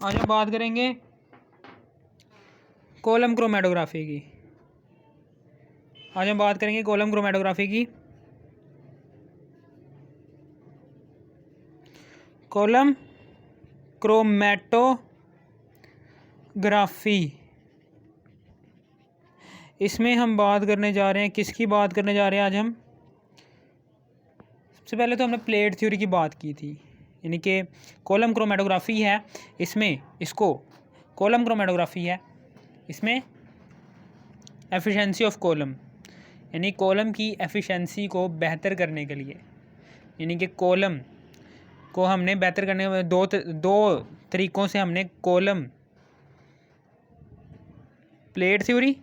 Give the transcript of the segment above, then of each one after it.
आज हम बात करेंगे कॉलम क्रोमेटोग्राफी की। कॉलम क्रोमेटोग्राफी इसमें हम बात करने जा रहे हैं, किसकी बात करने जा रहे हैं आज हम। सबसे पहले तो हमने प्लेट थ्योरी की बात की थी, यानी कि कॉलम क्रोमेटोग्राफी है, इसमें एफिशिएंसी ऑफ कॉलम, यानी कॉलम की एफिशिएंसी को बेहतर करने के लिए, यानी कि कॉलम को हमने बेहतर करने में दो तरीक़ों से हमने कॉलम प्लेट थ्योरी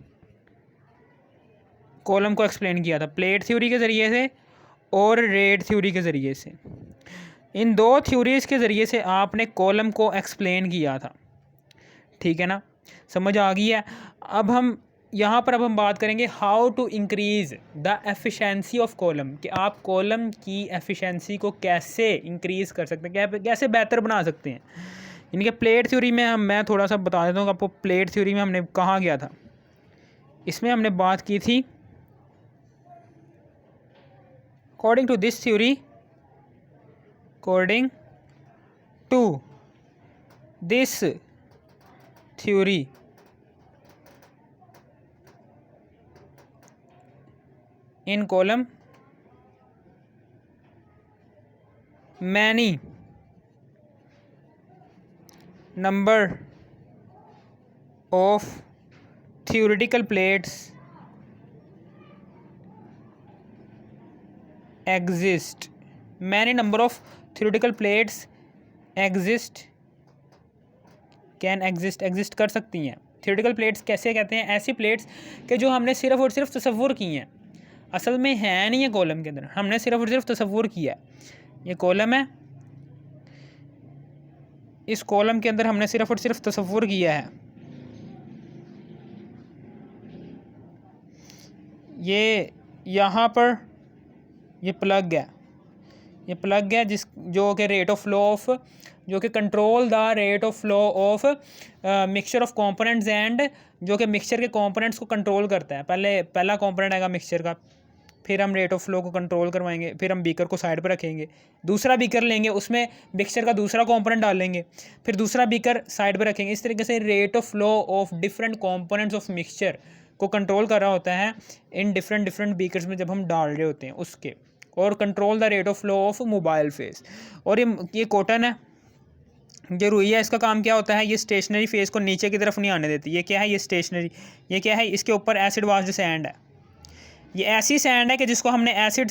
कॉलम को एक्सप्लेन किया था, प्लेट थ्योरी के ज़रिए से और रेट थ्योरी के ज़रिए से। इन दो थ्योरीज़ के ज़रिए से आपने कॉलम को एक्सप्लेन किया था, ठीक है ना, समझ आ गई है। अब हम बात करेंगे how to increase the efficiency of column, कि आप कॉलम की एफिशिएंसी को कैसे इंक्रीज़ कर सकते हैं, कैसे बेहतर बना सकते हैं। इनके प्लेट थ्योरी में मैं थोड़ा सा बता देता हूँ आपको। प्लेट थ्योरी में हमने कहाँ गया था, इसमें हमने बात की थी according to this theory in column many number of theoretical plates exist exist कर सकती हैं। थियोरेटिकल प्लेट्स कैसे कहते हैं, ऐसी प्लेट्स के जो हमने सिर्फ़ और सिर्फ तसव्वुर की हैं, असल में है नहीं है कॉलम के अंदर, हमने सिर्फ़ और सिर्फ तसव्वुर किया है। ये कॉलम है, इस कॉलम के अंदर हमने सिर्फ़ और सिर्फ तसव्वुर किया है। ये यहाँ पर ये प्लग है जो कि रेट ऑफ फ्लो ऑफ, जो कि control the rate of flow of mixture of components and, जो कि मिक्सचर के कंपोनेंट्स को कंट्रोल करता है। पहला कंपोनेंट आएगा मिक्सचर का, फिर हम रेट ऑफ फ्लो को कंट्रोल करवाएंगे, फिर हम बीकर को साइड पर रखेंगे, दूसरा बीकर लेंगे, उसमें मिक्सचर का दूसरा कंपोनेंट डालेंगे, फिर दूसरा बीकर साइड पर रखेंगे। इस तरीके से rate of flow of different components of mixture को कंट्रोल कर रहा होता है इन डिफरेंट बीकर्स में जब हम डाल रहे होते हैं उसके, और control the rate of flow of mobile face. और ये कॉटन है, जो रुई है, इसका काम क्या होता है, ये स्टेशनरी फेस को नीचे की तरफ नहीं आने देती। ये क्या है, ये स्टेशनरी, ये क्या है, इसके ऊपर एसिड वाश्ड सैंड है। ये ऐसी सैंड है कि जिसको हमने एसिड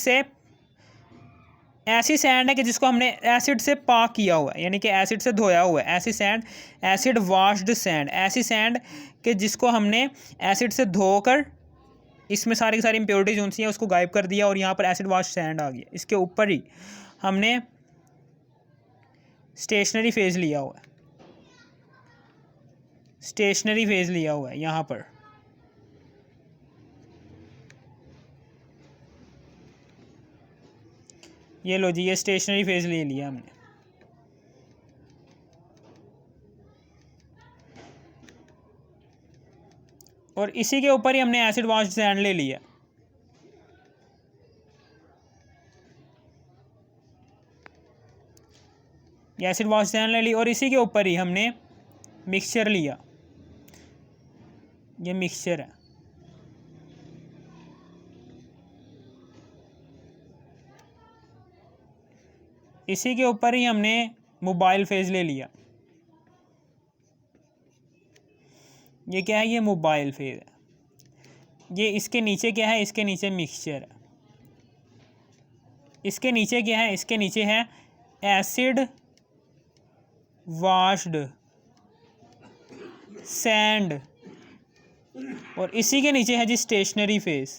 से पाक किया हुआ है, यानी कि एसिड से धोया हुआ है। ऐसी सैंड, एसिड वाश्ड सैंड, ऐसी सैंड कि जिसको हमने एसिड से धोकर इसमें सारी की सारी इम्प्योरिटीज जो सी हैं उसको गायब कर दिया, और यहाँ पर एसिड वाश सैंड आ गया। इसके ऊपर ही हमने स्टेशनरी फेज लिया हुआ है, यहाँ पर ये लो जी, ये स्टेशनरी फेज ले लिया हमने। और इसी के ऊपर ही हमने एसिड वाश सैंड ले लिया। ये एसिड वाश सैंड ले ली, और इसी के ऊपर ही हमने मिक्सचर लिया। ये मिक्सचर है, इसी के ऊपर ही हमने मोबाइल फेज ले लिया। ये क्या है, ये मोबाइल फेज है। ये इसके नीचे क्या है, इसके नीचे मिक्सचर है। इसके नीचे क्या है, इसके नीचे है एसिड वाश्ड सैंड, और इसी के नीचे है जी स्टेशनरी फेज,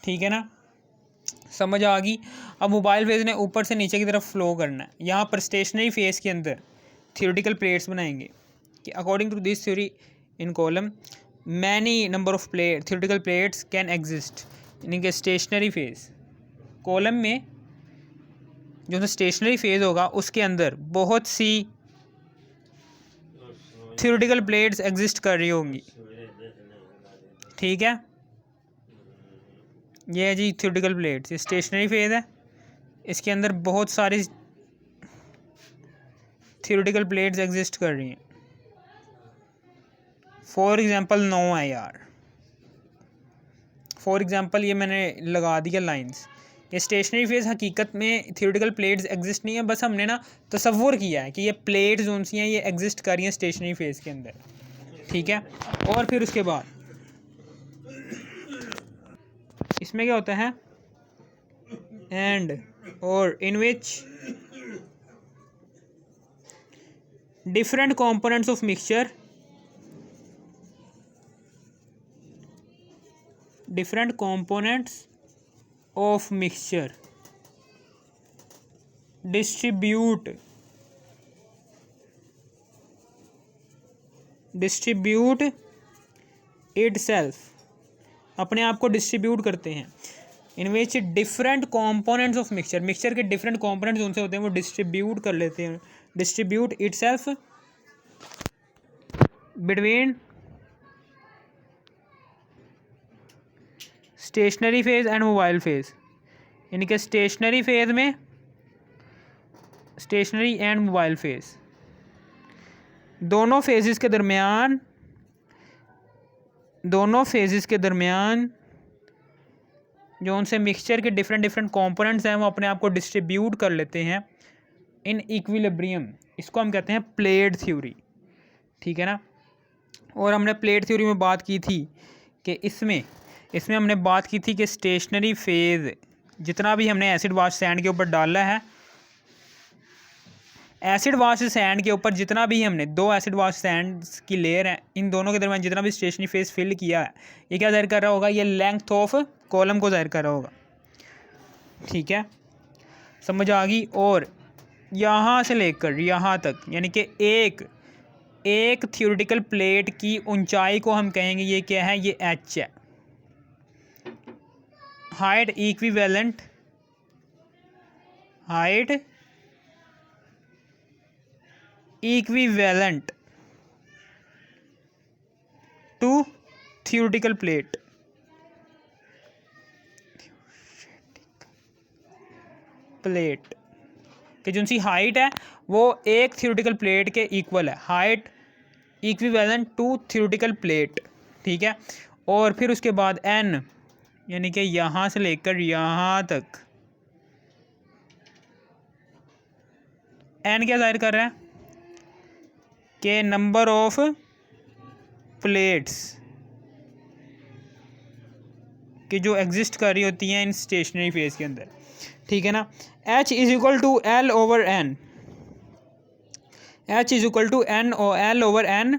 ठीक है ना, समझ आ गई। अब मोबाइल फेज ने ऊपर से नीचे की तरफ फ्लो करना है। यहाँ पर स्टेशनरी फेज के अंदर थियोरेटिकल प्लेट्स बनाएंगे कि according to this theory in column many number of theoretical plates can exist, यानी कि स्टेशनरी फेज कॉलम में जो स्टेशनरी फेज होगा उसके अंदर बहुत सी थ्योरेटिकल प्लेट्स एग्जिस्ट कर रही होंगी। ठीक है, ये है जी थ्योरेटिकल प्लेट्स। ये स्टेशनरी फेज है, इसके अंदर बहुत सारी थ्योरेटिकल प्लेट्स एग्जिस्ट कर रही हैं। फॉर एग्जांपल 9 है यार, फॉर एग्जांपल ये मैंने लगा दिया लाइंस। ये स्टेशनरी फेज हकीकत में थ्योरेटिकल प्लेट्स एग्जिस्ट नहीं है, बस हमने ना तसव्वुर किया है कि ये प्लेट्स जोन सी हैं ये एग्जिस्ट कर रही हैं स्टेशनरी फेज के अंदर। ठीक है, और फिर उसके बाद इसमें क्या होता है, एंड और in which different components of mixture different components of mixture distribute itself, अपने आप को डिस्ट्रीब्यूट करते हैं। In which different components of mixture, mixture के डिफरेंट कंपोनेंट्स उनसे होते हैं वो डिस्ट्रीब्यूट कर लेते हैं। Distribute itself between stationary phase and mobile phase, यानी कि स्टेशनरी फेज में स्टेशनरी एंड मोबाइल फेज दोनों फेजेस के दरमियान जो उनसे मिक्सचर के डिफरेंट कंपोनेंट्स हैं वो अपने आप को डिस्ट्रीब्यूट कर लेते हैं इन इक्विलिब्रियम। इसको हम कहते हैं प्लेट थ्योरी। ठीक है ना, और हमने प्लेट थ्योरी में बात की थी कि इसमें हमने बात की थी कि स्टेशनरी फेज जितना भी हमने एसिड वाश सैंड के ऊपर डाला है, एसिड वाश सैंड के ऊपर जितना भी हमने 2 एसिड वाश सैंड की लेयर है, इन दोनों के दरमियान जितना भी स्टेशनरी फेज फिल किया है, ये क्या ज़ाहिर कर रहा होगा, ये लेंथ ऑफ कॉलम को ज़ाहिर कर रहा होगा। ठीक है, समझ आ गई। और यहाँ से लेकर यहाँ तक यानी कि एक थ्योरेटिकल प्लेट की ऊंचाई को हम कहेंगे ये क्या है, ये h है। Height equivalent to theoretical plate, कि जो सी हाइट है वो एक थ्योरेटिकल प्लेट के इक्वल है, height equivalent to theoretical plate. ठीक है, और फिर उसके बाद n यानी कि यहाँ से लेकर यहाँ तक n क्या जाहिर कर रहा है कि नंबर ऑफ प्लेट्स कि जो एग्जिस्ट कर रही होती हैं इन स्टेशनरी फेज के अंदर। ठीक है ना, h is equal to l over n, h is equal to l over n।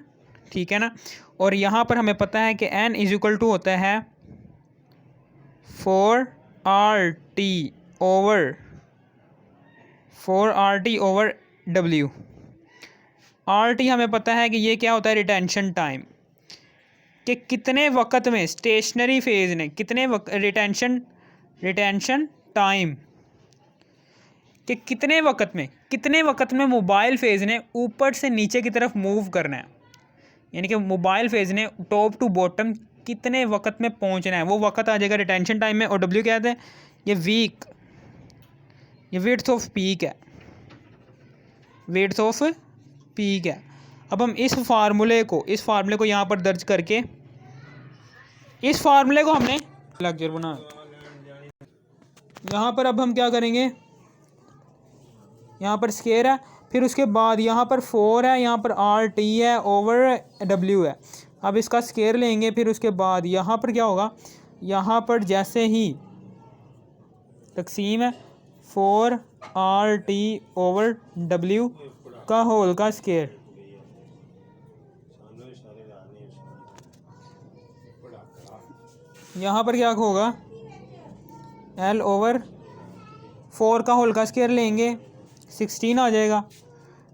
ठीक है ना, और यहाँ पर हमें पता है कि n इज इक्वल टू होता है 4RT ओवर W। RT हमें पता है कि ये क्या होता है, रिटेंशन टाइम, कि कितने वक्त में स्टेशनरी फेज ने कितने रिटेंशन टाइम कि कितने वक्त में मोबाइल फेज ने ऊपर से नीचे की तरफ मूव करना है, यानी कि मोबाइल फेज ने टॉप टू बॉटम कितने वक्त में पहुंचना है, वो वक्त आ जाएगा रिटेंशन टाइम में। और W क्या है, ये विड्थ ऑफ पीक है, विड्थ ऑफ पीक है। अब हम इस फार्मूले को यहाँ पर दर्ज करके इस फार्मूले को हमने लेक्चर बना यहाँ पर। अब हम क्या करेंगे, यहाँ पर स्केयर है, फिर उसके बाद यहाँ पर 4 है, यहाँ पर RT है ओवर W है। अब इसका स्केयर लेंगे, फिर उसके बाद यहाँ पर क्या होगा, यहाँ पर जैसे ही तकसीम है 4RT ओवर W का होल का स्केयर, यहाँ पर क्या होगा, L ओवर 4 का होल का स्केयर लेंगे, 16 आ जाएगा।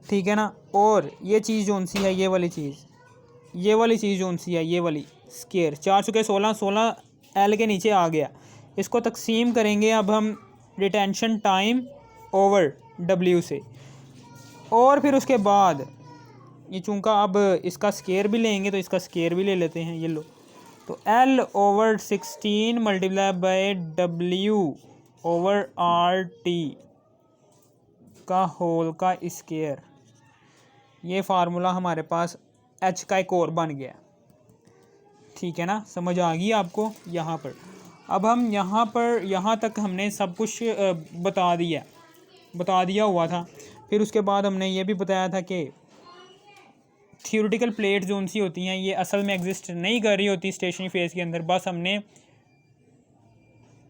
ठीक है ना, और ये चीज़ जोन सी है, ये वाली चीज़ जोन सी है, ये वाली स्केयर 4 चुके 16 L के नीचे आ गया। इसको तकसीम करेंगे अब हम रिटेंशन टाइम ओवर W से, और फिर उसके बाद ये चूँकि अब इसका स्केयर भी लेंगे तो इसका स्केयर भी ले लेते हैं, ये लो। तो L/16 मल्टीप्लाई बाय W/RT का होल का स्केयर, ये फार्मूला हमारे पास H का एक और बन गया। ठीक है ना, समझ आ गई आपको यहाँ पर। अब हम यहाँ तक हमने सब कुछ बता दिया हुआ था। फिर उसके बाद हमने ये भी बताया था कि थियोरेटिकल प्लेट जो सी होती हैं ये असल में एग्जिस्ट नहीं कर रही होती स्टेशनरी फेज़ के अंदर, बस हमने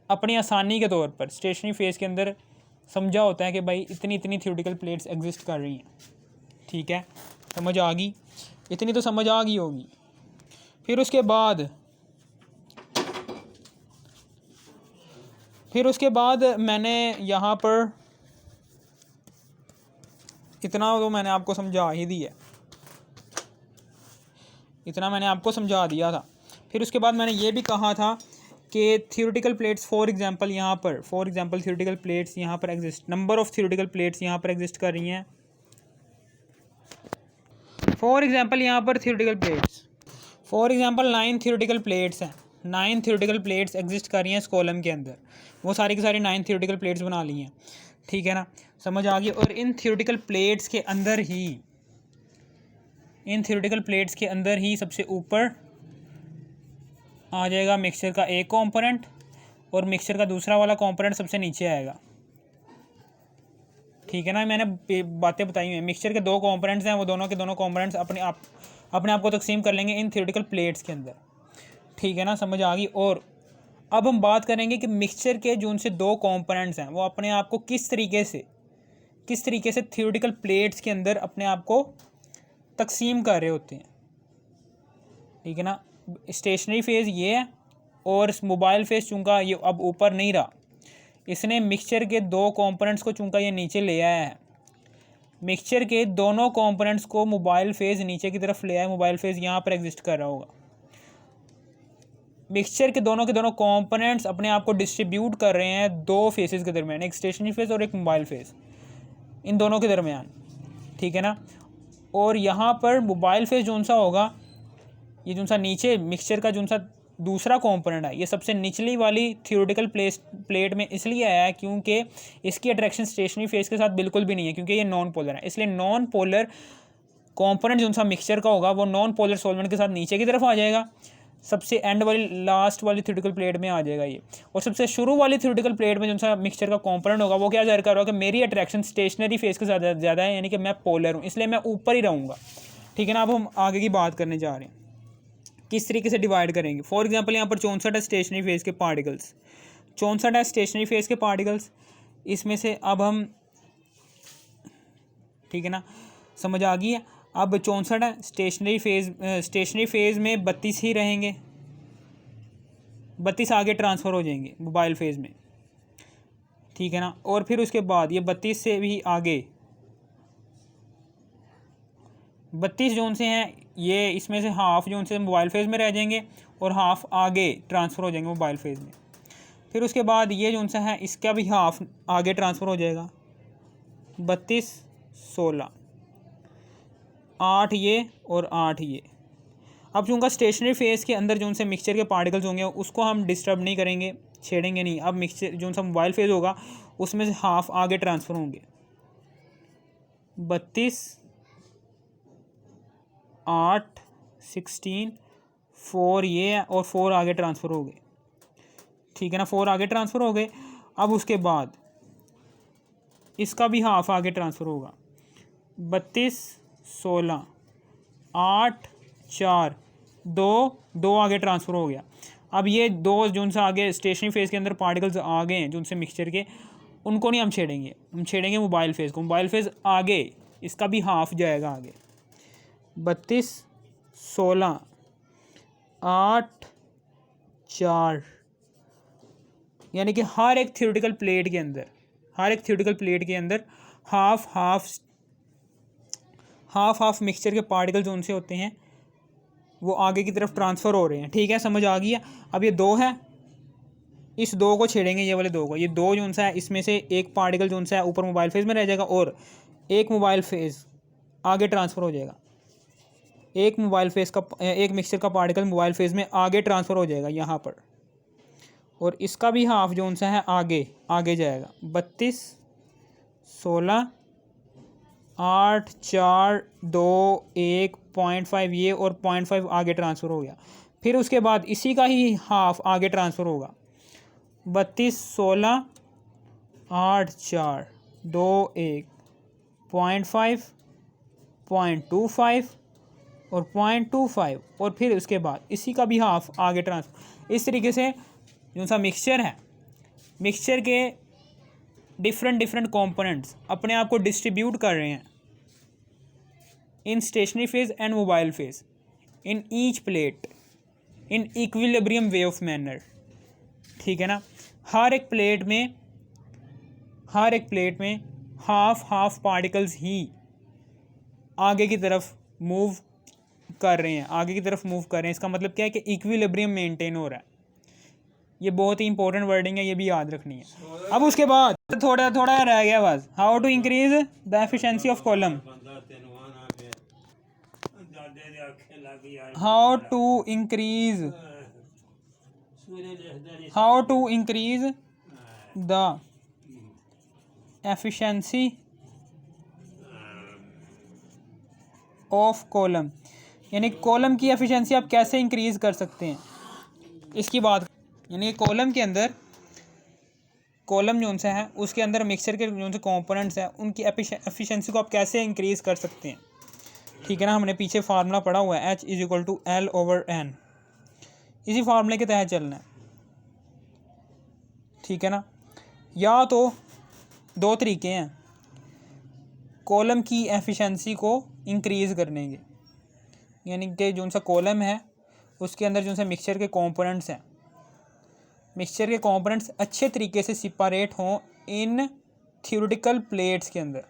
अपनी आसानी के तौर पर स्टेशनरी फेज़ के अंदर समझा होता है कि भाई इतनी थियोरेटिकल प्लेट्स एग्जिस्ट कर रही हैं। ठीक है, समझ आ गई, इतनी तो समझ आ गई होगी। फिर उसके बाद मैंने यहाँ पर इतना तो मैंने आपको समझा ही दिया, इतना मैंने आपको समझा दिया था। फिर उसके बाद मैंने ये भी कहा था कि theoretical plates for example theoretical plates यहाँ पर exist, number of theoretical plates यहाँ पर एग्जिस्ट कर रही हैं। फॉर एग्जांपल यहाँ पर theoretical plates, for example 9 theoretical plates हैं, 9 थियोरेटिकल प्लेट्स एग्जिस्ट कर रही हैं इस कॉलम के अंदर। वो सारी की सारी 9 थियोरेटिकल प्लेट्स बना ली हैं। ठीक है ना, समझ आ गई। और इन थियोरेटिकल प्लेट्स के अंदर ही सबसे ऊपर आ जाएगा मिक्सचर का एक कंपोनेंट, और मिक्सचर का दूसरा वाला कंपोनेंट सबसे नीचे आएगा। ठीक है ना, मैंने बातें बताई हैं। मिक्सचर के 2 कंपोनेंट्स हैं, वो दोनों के दोनों कंपोनेंट्स अपने आप को तकसीम कर लेंगे इन थियोरेटिकल प्लेट्स के अंदर। ठीक है ना, समझ आ गई। और अब हम बात करेंगे कि मिक्सचर के जो उनसे 2 कंपोनेंट्स हैं वो अपने आप को किस तरीके से थियोरेटिकल प्लेट्स के अंदर अपने आप को तकसीम कर रहे होते हैं। ठीक है ना, स्टेशनरी फेज़ ये है, और मोबाइल फेज़ चूँकि ये अब ऊपर नहीं रहा, इसने मिक्सचर के 2 कंपोनेंट्स को चूँकि ये नीचे ले आया है, मिक्सचर के दोनों कंपोनेंट्स को मोबाइल फेज़ नीचे की तरफ ले आया। मोबाइल फेज़ यहाँ पर एग्जिस्ट कर रहा होगा। मिक्सचर के दोनों कंपोनेंट्स अपने आप को डिस्ट्रीब्यूट कर रहे हैं 2 फेसेस के दरमियान, एक स्टेशनरी फेज़ और एक मोबाइल फेज़, इन दोनों के दरमियान। ठीक है ना, और यहाँ पर मोबाइल फेज़ जो सा होगा, ये जो सा नीचे मिक्सचर का जो सा दूसरा कंपोनेंट है, ये सबसे निचली वाली थियोरेटिकल प्लेट में इसलिए आया है क्योंकि इसकी अट्रैक्शन स्टेशनरी फेज़ के साथ बिल्कुल भी नहीं है, क्योंकि ये नॉन पोलर है। इसलिए नॉन पोलर कंपोनेंट जो सा मिक्सचर का होगा वो नॉन पोलर सॉल्वेंट के साथ नीचे की तरफ आ जाएगा, सबसे एंड वाली लास्ट वाली थियोरेटिकल प्लेट में आ जाएगा ये। और सबसे शुरू वाली थियोरेटिकल प्लेट में जो सा मिक्सचर का कंपोनेंट होगा वो क्या जाहिर कर रहा होगा कि मेरी अट्रैक्शन स्टेशनरी फेज़ के साथ ज़्यादा है, यानी कि मैं पोलर हूँ, इसलिए मैं ऊपर ही रहूँगा। ठीक है ना, अब हम आगे की बात करने जा रहे हैं किस तरीके से डिवाइड करेंगे। फॉर एग्जांपल यहाँ पर 64 है स्टेशनरी फेज़ के पार्टिकल्स, 64 है स्टेशनरी फेज़ के पार्टिकल्स। इसमें से अब हम, ठीक है ना, समझ आ गई है। अब 64 है स्टेशनरी फेज़ में 32 ही रहेंगे, 32 आगे ट्रांसफ़र हो जाएंगे मोबाइल फेज़ में। ठीक है ना, और फिर उसके बाद ये 32 से भी आगे 32 जोन से हैं, ये इसमें से हाफ़ जोन से मोबाइल फेज़ में रह जाएंगे और हाफ़ आगे ट्रांसफ़र हो जाएंगे मोबाइल फेज़ में। फिर उसके बाद ये जोन सा है इसका भी हाफ़ आगे ट्रांसफ़र हो जाएगा, 32 16 8 ये और 8 ये। अब चूँकि स्टेशनरी फेज़ के अंदर जो उनसे मिक्सचर के पार्टिकल्स होंगे उसको हम डिस्टर्ब नहीं करेंगे, छेड़ेंगे नहीं। अब मिक्सचर जो सा मोबाइल फेज़ होगा उसमें से हाफ़ आगे ट्रांसफ़र होंगे, 32 8 16 4 ये है और 4 आगे ट्रांसफ़र हो गए। ठीक है ना, 4 आगे ट्रांसफ़र हो गए। अब उसके बाद इसका भी हाफ़ आगे ट्रांसफ़र होगा, 32 16 8 4 2 आगे ट्रांसफ़र हो गया। अब ये 2 जो उनसे आगे स्टेशनरी फेज़ के अंदर पार्टिकल्स आ गए हैं जो उनसे मिक्सचर के, उनको नहीं हम छेड़ेंगे मोबाइल फेज़ को। मोबाइल फेज़ आगे इसका भी हाफ़ जाएगा आगे, 32 16 8 4, यानी कि हर एक थियोरेटिकल प्लेट के अंदर हाफ मिक्सचर के पार्टिकल जो उनसे होते हैं वो आगे की तरफ ट्रांसफ़र हो रहे हैं। ठीक है, समझ आ गई है। अब ये 2 है, इस 2 को छेड़ेंगे, ये वाले 2 को। ये 2 जो सा है इसमें से एक पार्टिकल जो सा है ऊपर मोबाइल फेज़ में रह जाएगा और एक मोबाइल फेज़ आगे ट्रांसफ़र हो जाएगा। एक मिक्सचर का पार्टिकल मोबाइल फेज़ में आगे ट्रांसफ़र हो जाएगा यहाँ पर, और इसका भी हाफ जो सा है आगे जाएगा। 32, 16, 8, 4, 2, 1, 0.5 ये और 0.5 आगे ट्रांसफ़र हो गया। फिर उसके बाद इसी का ही हाफ आगे ट्रांसफ़र होगा। 32, 16, 8, 4, 2, 1, 0.5, 0.25 और 0.25 और फिर उसके बाद इसी का भी हाफ आगे ट्रांसफ़र। इस तरीके से जो सा मिक्सचर है, मिक्सचर के डिफरेंट कंपोनेंट्स अपने आप को डिस्ट्रीब्यूट कर रहे हैं in stationary phase and mobile phase in each plate in equilibrium way of manner. ठीक है ना। हर एक प्लेट में हाफ पार्टिकल्स ही आगे की तरफ मूव कर रहे हैं। इसका मतलब क्या है कि इक्विलिब्रियम मेंटेन हो रहा है। ये बहुत ही इंपॉर्टेंट वर्डिंग है, ये भी याद रखनी है। अब उसके बाद थोड़ा रह गया बस। How to increase the efficiency of column. How to increase the efficiency of column, यानी कॉलम की एफिशिएंसी आप कैसे इंक्रीज कर सकते हैं इसकी बात। यानी कॉलम के अंदर कॉलम जो सा है उसके अंदर मिक्सचर के जो से कंपोनेंट्स हैं उनकी एफिशिएंसी को आप कैसे इंक्रीज़ कर सकते हैं। ठीक है ना। हमने पीछे फार्मूला पढ़ा हुआ है H=L/N, इसी फार्मूले के तहत चलना है। ठीक है ना। या तो दो तरीके हैं कॉलम की एफिशिएंसी को इंक्रीज़ करने के, यानी कि जो सा कॉलम है उसके अंदर जो सा मिक्सचर के कंपोनेंट्स हैं, मिक्सचर के कंपोनेंट्स अच्छे तरीके से सिपरेट हों इन थ्योरेटिकल प्लेट्स के अंदर।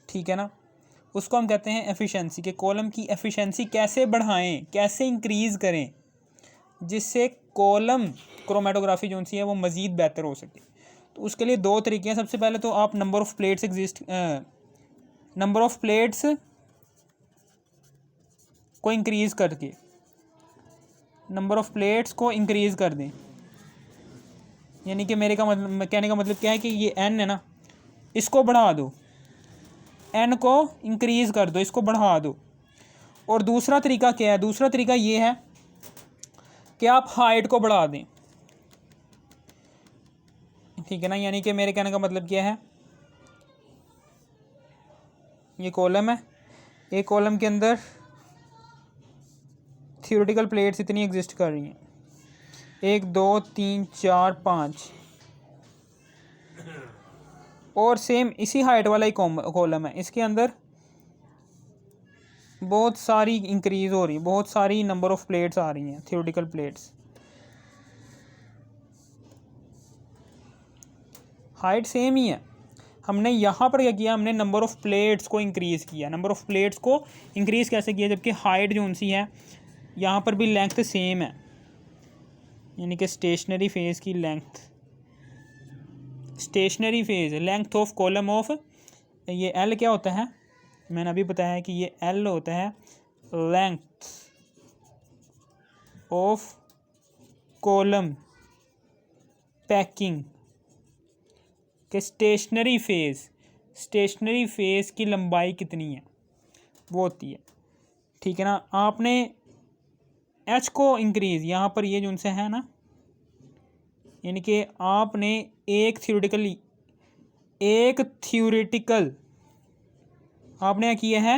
ठीक है ना। उसको हम कहते हैं एफिशिएंसी। के कॉलम की एफिशिएंसी कैसे बढ़ाएं, कैसे इंक्रीज़ करें जिससे कॉलम क्रोमेटोग्राफी जो सी है वो मज़ीद बेहतर हो सके। तो उसके लिए दो तरीके हैं। सबसे पहले तो आप नंबर ऑफ़ प्लेट्स को इंक्रीज़ करके नंबर ऑफ़ प्लेट्स को इंक्रीज़ कर दें। यानी कि मेरे का मतलब कहने का मतलब क्या है कि ये n है ना, इसको बढ़ा दो, n को इंक्रीज़ कर दो, इसको बढ़ा दो। और दूसरा तरीका क्या है, दूसरा तरीका ये है कि आप हाइट को बढ़ा दें। ठीक है ना। यानी कि मेरे कहने का मतलब क्या है, ये कॉलम है, एक कॉलम के अंदर थ्योरेटिकल प्लेट्स इतनी एग्जिस्ट कर रही हैं, 1 2 3 4 5, और सेम इसी हाइट वाला ही कॉलम है, इसके अंदर बहुत सारी इंक्रीज़ हो रही है, बहुत सारी नंबर ऑफ़ प्लेट्स आ रही हैं, थ्योरेटिकल प्लेट्स। हाइट सेम ही है। हमने यहाँ पर क्या किया, हमने नंबर ऑफ़ प्लेट्स को इंक्रीज़ किया। नंबर ऑफ़ प्लेट्स को इंक्रीज़ कैसे किया, जबकि हाइट जो उनसी है यहाँ पर भी लेंथ सेम है, यानी कि स्टेशनरी फेज़ की length, stationary phase length of column of, ये L क्या होता है, मैंने अभी बताया है कि ये L होता है लेंथ ऑफ कॉलम पैकिंग के स्टेशनरी फेज़ की लंबाई कितनी है वो होती है। ठीक है ना। आपने H को इंक्रीज़ यहाँ पर ये जो उनसे है ना, यानी कि आपने एक थ्योरेटिकल आपने क्या किया है,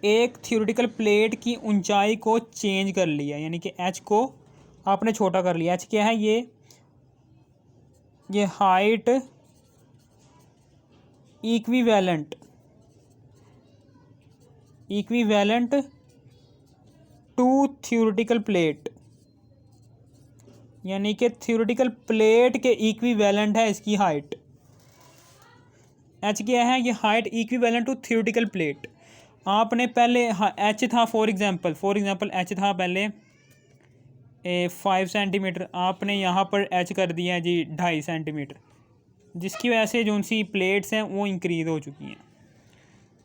एक थ्योरेटिकल प्लेट की ऊंचाई को चेंज कर लिया, यानी कि H को आपने छोटा कर लिया। H क्या है, ये height equivalent to theoretical plate, यानी कि थ्योरेटिकल प्लेट के इक्विवेलेंट है इसकी हाइट। H क्या है, ये height equivalent to theoretical plate. आपने पहले H था फॉर एग्जांपल H था पहले 5 सेंटीमीटर, आपने यहाँ पर H कर दिया है जी 2.5 सेंटीमीटर, जिसकी वजह से जो सी प्लेट्स हैं वो इंक्रीज़ हो चुकी हैं।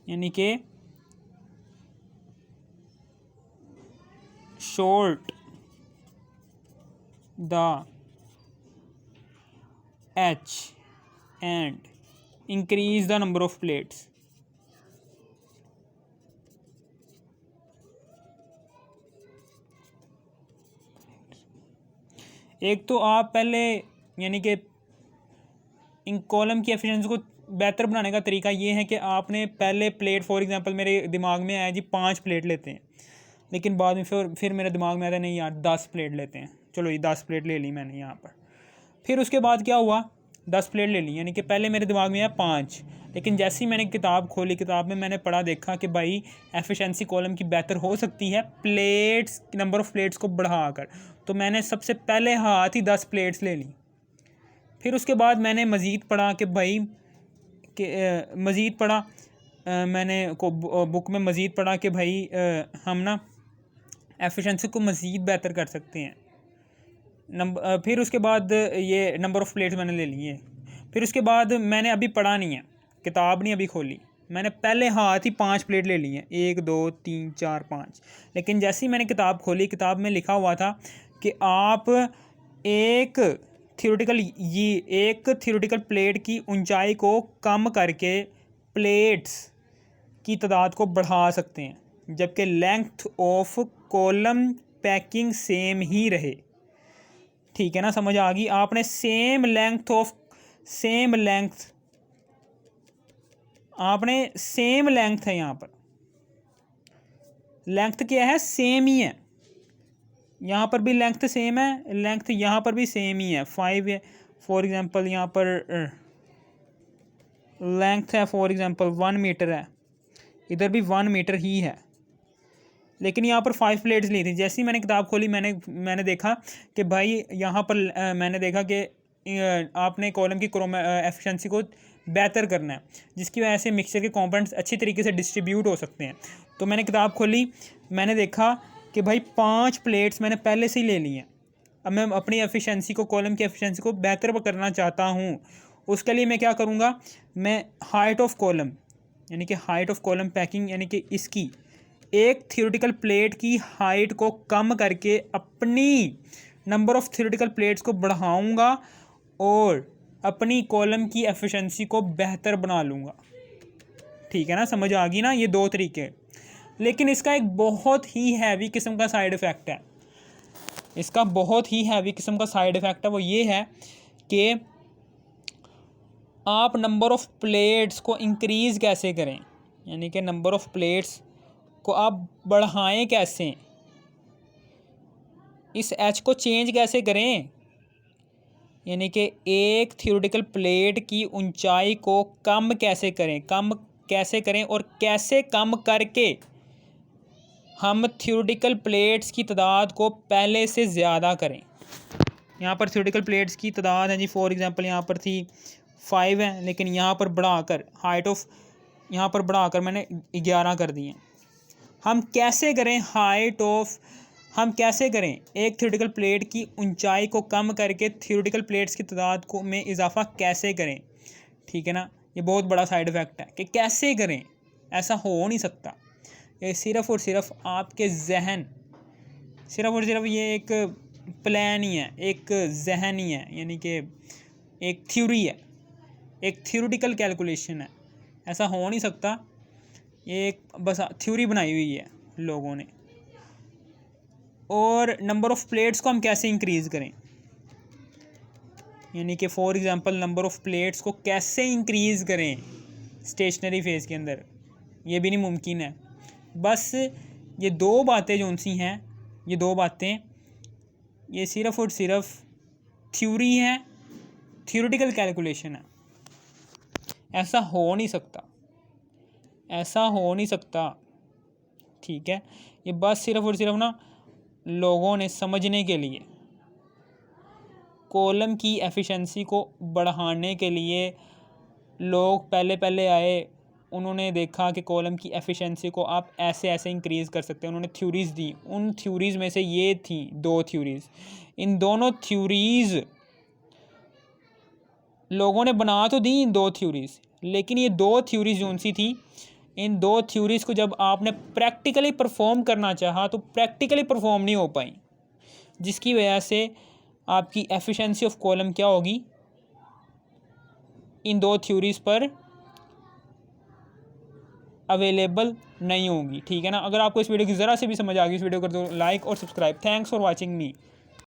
यानी कि short the H and increase the number of plates. एक तो आप पहले यानी कि इन कॉलम की एफिशिएंसी को बेहतर बनाने का तरीका ये है कि आपने पहले प्लेट, फॉर एग्जांपल मेरे दिमाग में आया जी 5 प्लेट लेते हैं, लेकिन बाद में फिर मेरे दिमाग में आता नहीं यार 10 प्लेट लेते हैं, चलो ये 10 प्लेट ले ली मैंने यहाँ पर। फिर उसके बाद क्या हुआ, 10 प्लेट ले ली, यानी कि पहले मेरे दिमाग में आया 5, लेकिन जैसे ही मैंने किताब खोली, किताब में मैंने पढ़ा, देखा कि भाई एफिशिएंसी कॉलम की बेहतर हो सकती है प्लेट्स, नंबर ऑफ़ प्लेट्स को बढ़ाकर, तो मैंने सबसे पहले हाथ ही 10 प्लेट्स ले ली। फिर उसके बाद मैंने मज़ीद पढ़ा कि भाई मज़ीद पढ़ा, मैंने को बुक में मज़ीद पढ़ा कि भाई हम ना एफिशिएंसी को मज़ीद बेहतर कर सकते हैं। फिर उसके बाद ये नंबर ऑफ़ प्लेट्स मैंने ले लिए। फिर उसके बाद मैंने अभी पढ़ा नहीं है, किताब नहीं अभी खोली, मैंने पहले हाथ ही 5 प्लेट ले ली हैं, 1 2 3 4 5। लेकिन जैसे ही मैंने किताब खोली, किताब में लिखा हुआ था कि आप एक थियोरेटिकल प्लेट की ऊंचाई को कम करके प्लेट्स की तादाद को बढ़ा सकते हैं, जबकि length of column packing same ही रहे। ठीक है ना, समझ आ गई? आपने सेम लेंथ है, यहाँ पर लेंथ क्या है, सेम ही है, यहाँ पर भी लेंथ सेम है, लेंथ यहाँ पर भी सेम ही है, 5 है फॉर एग्जांपल, यहाँ पर लेंथ है फॉर एग्जांपल 1 मीटर है, इधर भी 1 मीटर ही है, लेकिन यहाँ पर 5 प्लेट्स ली थी। जैसे ही मैंने किताब खोली, मैंने देखा कि भाई यहाँ पर मैंने देखा कि आपने कॉलम की एफिशिएंसी को बेहतर करना है, जिसकी वजह से मिक्सचर के कंपोनेंट्स अच्छी तरीके से डिस्ट्रीब्यूट हो सकते हैं। तो मैंने किताब खोली, मैंने देखा कि भाई 5 प्लेट्स मैंने पहले से ही ले ली हैं। अब मैं अपनी एफिशिएंसी को, कॉलम की एफिशिएंसी को बेहतर करना चाहता हूँ, उसके लिए मैं क्या करूँगा, मैं हाइट ऑफ कॉलम यानी कि हाइट ऑफ कॉलम पैकिंग यानी कि इसकी एक थियोरेटिकल प्लेट की हाइट को कम करके अपनी नंबर ऑफ़ थियोरेटिकल प्लेट्स को बढ़ाऊँगा और अपनी कॉलम की एफिशिएंसी को बेहतर बना लूँगा। ठीक है ना, समझ आ गई ना? ये 2 तरीके। लेकिन इसका एक बहुत ही हैवी किस्म का साइड इफ़ेक्ट है, इसका बहुत ही हैवी किस्म का साइड इफ़ेक्ट है, वो ये है कि आप नंबर ऑफ़ प्लेट्स को इंक्रीज़ कैसे करें, यानी कि नंबर ऑफ़ प्लेट्स को आप बढ़ाएं कैसे, इस एच को चेंज कैसे करें, यानी कि एक थियोरेटिकल प्लेट की ऊंचाई को कम कैसे करें और कैसे कम करके हम थियोरेटिकल प्लेट्स की तादाद को पहले से ज़्यादा करें। यहाँ पर थियोरेटिकल प्लेट्स की तादाद है जी, फॉर एग्जांपल यहाँ पर थी 5 है, लेकिन यहाँ पर बढ़ाकर हाइट ऑफ यहाँ पर बढ़ाकर मैंने 11 कर दी है। हम कैसे करें एक थियोरेटिकल प्लेट की ऊंचाई को कम करके थियोरेटिकल प्लेट्स की तादाद को में इजाफा कैसे करें? ठीक है ना, ये बहुत बड़ा साइड इफ़ेक्ट है कि कैसे करें, ऐसा हो नहीं सकता। ये सिर्फ़ और सिर्फ आपके जहन, सिर्फ़ और सिर्फ ये एक प्लान ही है, एक जहन ही है, यानी कि एक थ्योरी है, एक थियोरेटिकल कैलकुलेशन है, ऐसा हो नहीं सकता। ये एक बस थ्योरी बनाई हुई है लोगों ने। और नंबर ऑफ़ प्लेट्स को हम कैसे इंक्रीज़ करें, यानी कि for example number of plates को कैसे इंक्रीज़ करें स्टेशनरी फेज़ के अंदर, ये भी नहीं मुमकिन है। बस ये 2 बातें जो उनसी हैं, ये 2 बातें ये सिर्फ़ और सिर्फ थ्योरी है, थियोरेटिकल कैलकुलेशन है, ऐसा हो नहीं सकता, ठीक है। ये बस सिर्फ़ और सिर्फ ना लोगों ने समझने के लिए, कॉलम की एफिशिएंसी को बढ़ाने के लिए लोग पहले आए, उन्होंने देखा कि कॉलम की एफिशिएंसी को आप ऐसे इंक्रीज़ कर सकते हैं, उन्होंने थ्योरीज़ दी। उन थ्योरीज़ में से ये थी 2 थ्योरीज़। इन दोनों थ्योरीज़ लोगों ने बना तो दी, इन 2 थ्योरीज़, लेकिन ये 2 थ्योरीज़ जो सी थी, इन दो थ्योरीज़ को जब आपने प्रैक्टिकली परफॉर्म करना चाहा तो प्रैक्टिकली परफॉर्म नहीं हो पाई, जिसकी वजह से आपकी एफिशिएंसी ऑफ कॉलम क्या होगी, इन दो थ्योरीज़ पर अवेलेबल नहीं होगी। ठीक है ना। अगर आपको इस वीडियो की ज़रा से भी समझ आ गई, इस वीडियो को कर दो लाइक और subscribe. Thanks for watching me.